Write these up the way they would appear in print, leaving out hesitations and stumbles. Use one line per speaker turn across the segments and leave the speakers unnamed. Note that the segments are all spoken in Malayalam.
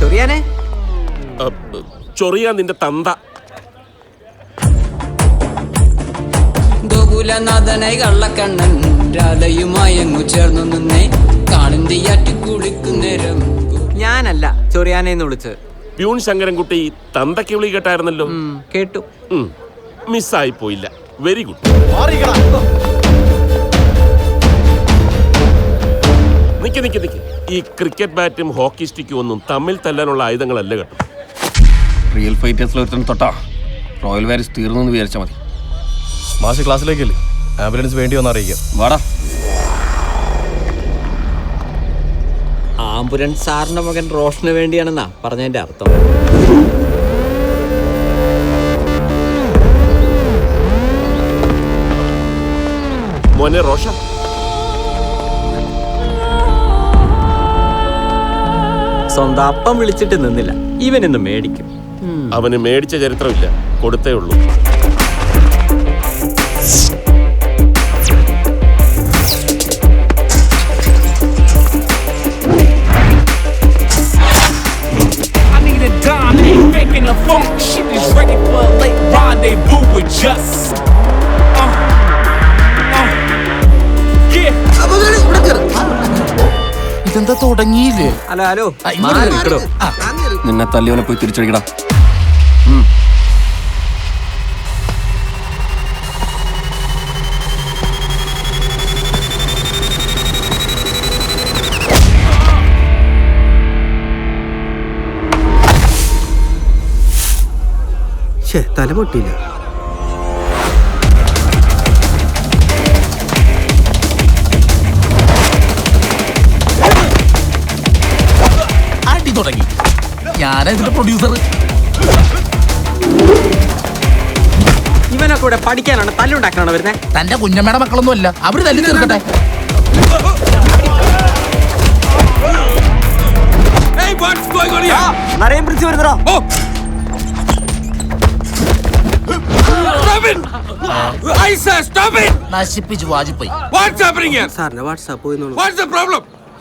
ചൊറിയാനെ
ചൊറിയാൻ നിന്റെ തന്ത.
ഗോകുലനാഥനായി കള്ളക്കണ്ണൻ രാധയുമായങ്ങു ചേർന്നു നിന്നേ കാളിന്തിയാറ്റി കുളിക്കുന്നേരം.
ഞാനല്ല ചൊറിയാനെന്ന് വിളിച്ച്.
പ്യൂൺ ശങ്കരൻകുട്ടി തന്തയ്ക്ക് വിളി കേട്ടായിരുന്നല്ലോ.
കേട്ടു.
മിസ്സായി പോയില്ല. Very good. നിക്ക്. ഈ ക്രിക്കറ്റ് ബാറ്റും ഹോക്കി സ്റ്റിക്കും ഒന്നും തമ്മിൽ തല്ലാനുള്ള ആയുധങ്ങളല്ല കേട്ടോ.
റിയൽ ഫൈറ്റേഴ്സിൽ ഒരുത്തൻ തൊട്ടാ റോയൽ വാരിസ് തീർന്നു എന്ന് വിചാരിച്ചാൽ മതി.
മാഷ് ക്ലാസ്സിലേക്കല്ലേ? ആംബുലൻസ് വേണ്ടി വന്ന് അറിയിക്കാം.
വാടാ.
ആംബുലൻസ് സാറിന്റെ മകൻ റോഷന് വേണ്ടിയാണെന്നാ പറഞ്ഞതിന്റെ അർത്ഥം.
മോനെ റോഷൻ,
സ്വന്തം അപ്പം വിളിച്ചിട്ട് നിന്നില്ല. ഇവനിന്ന് മേടിക്കും.
അവന് മേടിച്ച ചരിത്രമില്ല, കൊടുത്തേ ഉള്ളൂ.
ഇതെന്താ തുടങ്ങിയില്ലേ?
ഹലോ
നിന്നെ തല്ലിയവനെ പോയി തിരിച്ചടിക്കടാ.
തല പൊട്ടിയില്ല.
അടി തുടങ്ങി. ഞാനാ ഇതിന്റെ പ്രൊഡ്യൂസർ.
ഇവനൊക്കെ ഇവിടെ പഠിക്കാനാണ് തല്ലുണ്ടാക്കാനാണ് വരുന്നത്.
തന്റെ കുഞ്ഞമ്മയുടെ മക്കളൊന്നും അല്ല, അവര് തല്ലി തീർക്കട്ടെ. നശിപ്പിച്ചു വാജിപ്പോയി.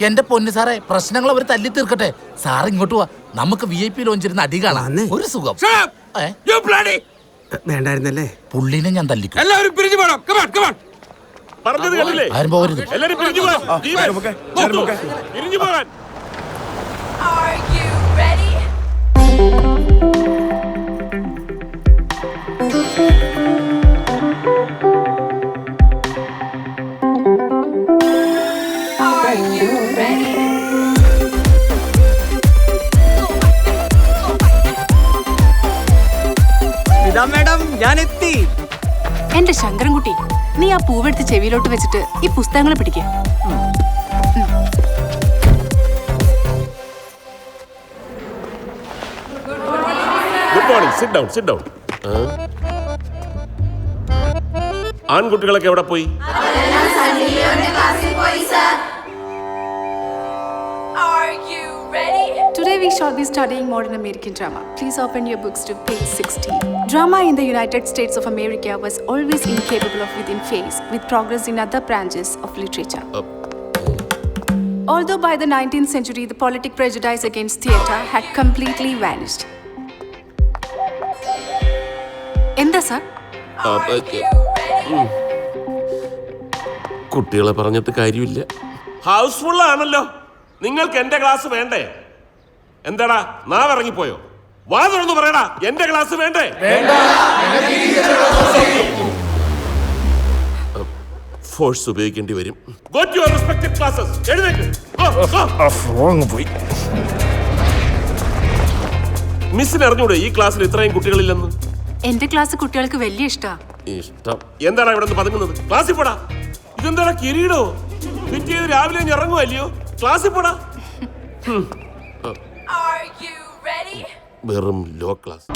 എന്റെ പൊന്നു സാറേ, പ്രശ്നങ്ങൾ അവർ തല്ലി തീർക്കട്ടെ. സാർ ഇങ്ങോട്ട് വാ, നമുക്ക് VIP ലോഞ്ചിരുന്ന അടി കാണാം. ഒരു സുഖം
വേണ്ടായിരുന്നല്ലേ?
പുള്ളിനെ ഞാൻ തല്ലിക്കും.
എല്ലാവരും പിരിഞ്ഞു പോകണം.
ആരും പോകരുത്.
എല്ലാവരും പിരിഞ്ഞു പോകാൻ.
Are you ready? Are you ready?
ഇതാ മേഡം, ഞാൻ എത്തി.
എന്റെ ശങ്കരൻകുട്ടി, നീ ആ പൂവെടുത്ത് ചെവിയിലോട്ട് വെച്ചിട്ട് ഈ പുസ്തകങ്ങൾ പിടിക്കുക.
Good morning. Sit down. ആൺകുട്ടികളൊക്കെ എവിടെ പോയി?
Are you ready?
Today we shall be studying modern American drama. Please open your books to page 16. Drama in the United States of America was always incapable of within phase with progress in other branches of literature. Although by the 19th century the politic prejudice against theatre had completely vanished. എന്താ സർ?
കുട്ടികളെ പറഞ്ഞിട്ട് കാര്യമില്ല. ഹൗസ്ഫുൾ ആണല്ലോ. നിങ്ങൾക്ക് എന്റെ ക്ലാസ് വേണ്ടേ? എന്താടാ നാവിറങ്ങിപ്പോയോ? വാ തുറന്നു പറയടാ, എന്റെ ക്ലാസ് വേണ്ടേ? ഫോഴ്സ് ഉപയോഗിക്കേണ്ടി വരും. Go to your respective classes. എഴുന്നേക്ക്.
പോയി.
മിസ്സിന് അറിഞ്ഞൂടെ ഈ ക്ലാസ്സിൽ ഇത്രയും കുട്ടികളില്ലെന്ന്?
എന്റെ ക്ലാസ് കുട്ടികൾക്ക് വലിയ ഇഷ്ടം.
എന്താണ് ഇവിടെ നിന്ന് പതുങ്ങുന്നത്? ക്ലാസ്സിൽ പോടാ. ഇതെന്താടാ കിരീടോ? ഫിറ്റ് ചെയ്ത് രാവിലെ ഇറങ്ങുമല്ലയോ? ക്ലാസ്സിൽ പോടാ.
Are you ready?
വെറും ലോ ക്ലാസ്.